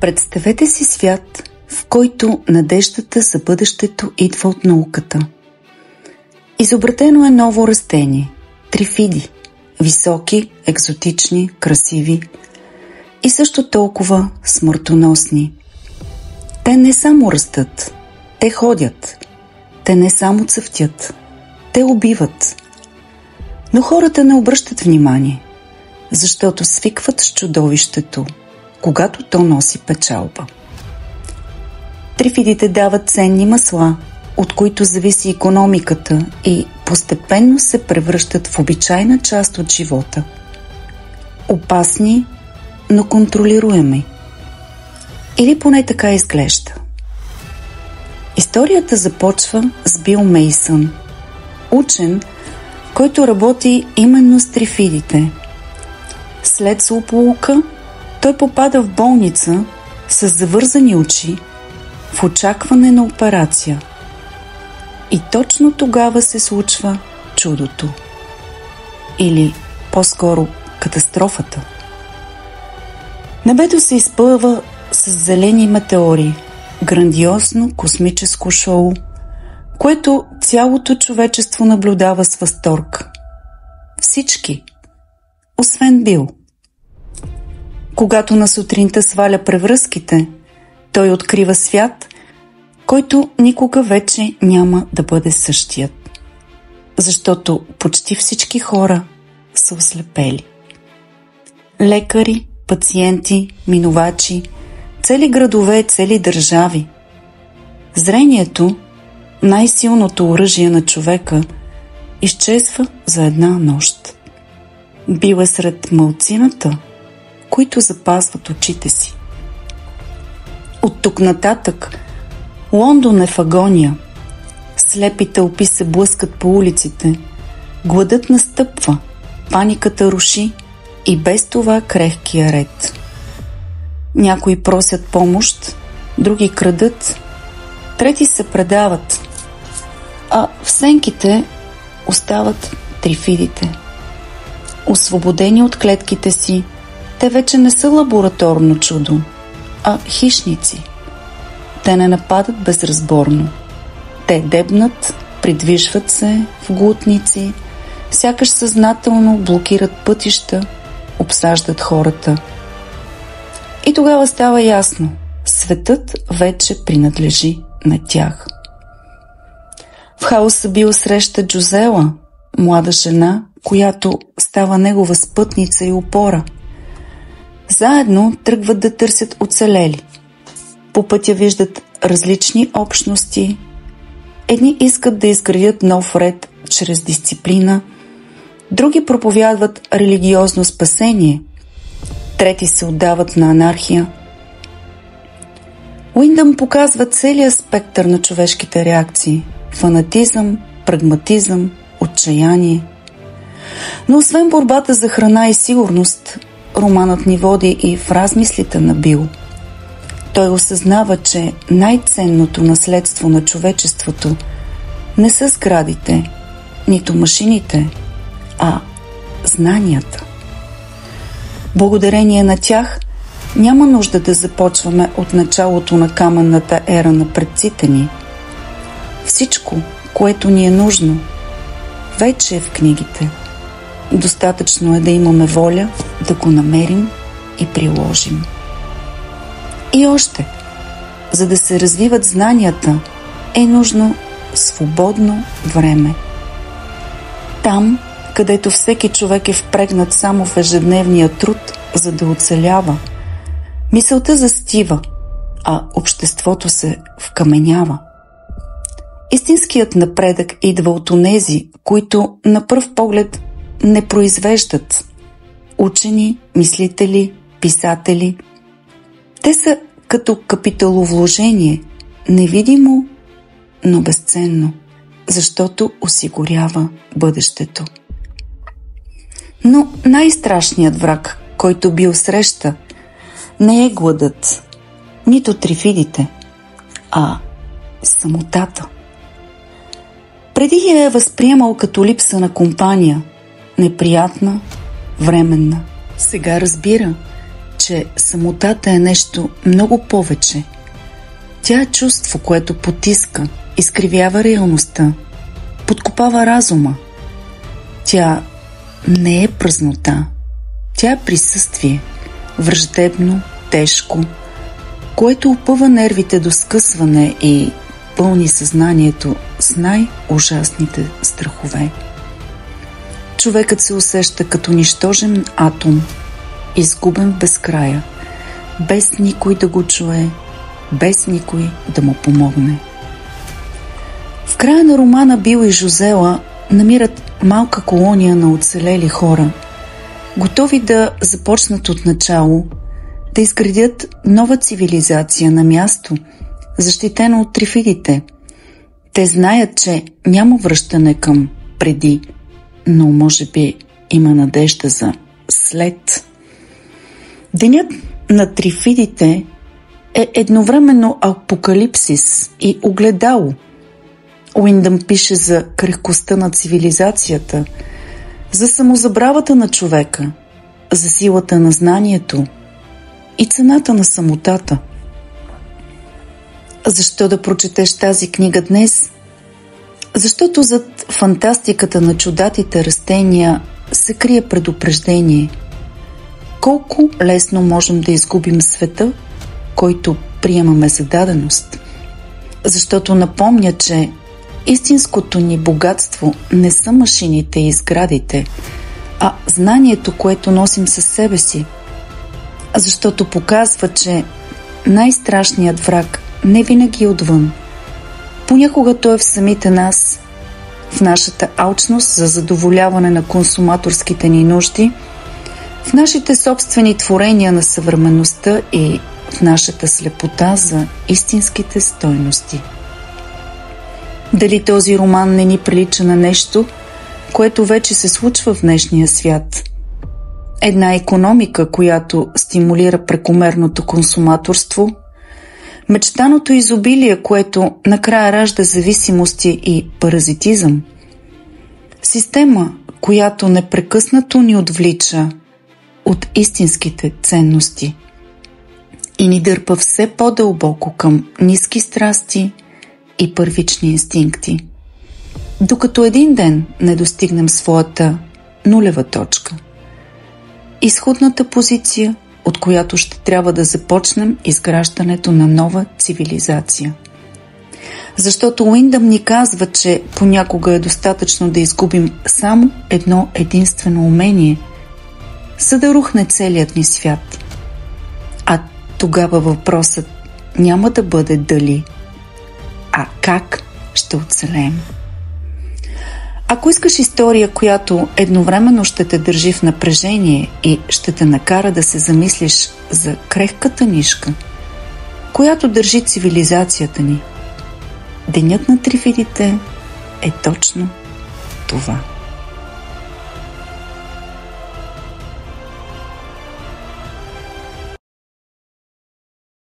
Представете си свят, в който надеждата за бъдещето идва от науката. Изобретено е ново растение – трифиди, високи, екзотични, красиви и също толкова смъртоносни. Те не само растат, те ходят, те не само цъфтят, те убиват. Но хората не обръщат внимание, защото свикват с чудовището, когато то носи печалба. Трифидите дават ценни масла, от които зависи икономиката и постепенно се превръщат в обичайна част от живота. Опасни, но контролируеми. Или поне така изглежда. Историята започва с Бил Мейсън, учен, който работи именно с трифидите. След злополука той попада в болница с завързани очи в очакване на операция. И точно тогава се случва чудото. Или по-скоро катастрофата. Небето се изпълва с зелени метеори, грандиозно космическо шоу, което цялото човечество наблюдава с възторг. Всички, освен Бил. Когато на сутринта сваля превръзките, той открива свят, който никога вече няма да бъде същият. Защото почти всички хора са ослепели. Лекари, пациенти, минувачи, цели градове, цели държави. Зрението, най-силното оръжие на човека, изчезва за една нощ. Бил е сред малцината, които запазват очите си. От тук нататък Лондон е в агония. Слепи тълпи се блъскат по улиците. Гладът настъпва, паниката руши и без това крехкия ред. Някои просят помощ, други крадат, трети се предават. А в сенките остават трифидите. Освободени от клетките си, те вече не са лабораторно чудо, а хищници. Те не нападат безразборно. Те дебнат, придвижват се в глутници, сякаш съзнателно блокират пътища, обсаждат хората. И тогава става ясно – светът вече принадлежи на тях. В хаоса Бил среща Джузела, млада жена, която става негова спътница и опора. Заедно тръгват да търсят оцелели. По пътя виждат различни общности. Едни искат да изградят нов ред чрез дисциплина, други проповядват религиозно спасение, трети се отдават на анархия. Уиндъм показва целия спектър на човешките реакции – фанатизъм, прагматизъм, отчаяние. Но освен борбата за храна и сигурност, романът ни води и в размислите на Бил. Той осъзнава, че най-ценното наследство на човечеството не са сградите, нито машините, а знанията. Благодарение на тях няма нужда да започваме от началото на каменната ера на предците ни. Всичко, което ни е нужно, вече е в книгите. Достатъчно е да имаме воля да го намерим и приложим. И още, за да се развиват знанията, е нужно свободно време. Там, където всеки човек е впрегнат само в ежедневния труд, за да оцелява, мисълта застива, а обществото се вкаменява. Истинският напредък идва от онези, които на пръв поглед не произвеждат. Учени, мислители, писатели. Те са като капиталовложение, невидимо, но безценно, защото осигурява бъдещето. Но най-страшният враг, който Бил среща, не е гладът, нито трифидите, а самотата. Преди я е възприемал като липса на компания, неприятна, временна. Сега разбира, че самотата е нещо много повече. Тя е чувство, което потиска, изкривява реалността, подкопава разума. Тя не е празнота. Тя е присъствие, враждебно, тежко, което опъва нервите до скъсване и пълни съзнанието с най-ужасните страхове. Човекът се усеща като нищожен атом, изгубен в безкрая, без никой да го чуе, без никой да му помогне. В края на романа Бил и Жозела намират малка колония на оцелели хора, готови да започнат от начало, да изградят нова цивилизация на място, защитено от трифидите. Те знаят, че няма връщане към преди, но може би има надежда за след. Денят на трифидите е едновременно апокалипсис и огледало. Уиндъм пише за крехкостта на цивилизацията, за самозабравата на човека, за силата на знанието и цената на самотата. Защо да прочетеш тази книга днес? Защото зад фантастиката на чудатите растения се крие предупреждение. Колко лесно можем да изгубим света, който приемаме за даденост. Защото напомня, че истинското ни богатство не са машините и сградите, а знанието, което носим със себе си. Защото показва, че най-страшният враг не винаги е отвън. Понякога той е в самите нас, в нашата алчност за задоволяване на консуматорските ни нужди, в нашите собствени творения на съвременността и в нашата слепота за истинските стойности. Дали този роман не ни прилича на нещо, което вече се случва в днешния свят? Една икономика, която стимулира прекомерното консуматорство, мечтаното изобилие, което накрая ражда зависимости и паразитизъм. Система, която непрекъснато ни отвлича от истинските ценности и ни дърпа все по-дълбоко към ниски страсти и първични инстинкти, докато един ден не достигнем своята нулева точка, изходната позиция, от която ще трябва да започнем изграждането на нова цивилизация. Защото Уиндъм ни казва, че понякога е достатъчно да изгубим само едно единствено умение, за да рухне целият ни свят. А тогава въпросът няма да бъде дали, а как ще оцелеем. Ако искаш история, която едновременно ще те държи в напрежение и ще те накара да се замислиш за крехката нишка, която държи цивилизацията ни, Денят на трифидите е точно това.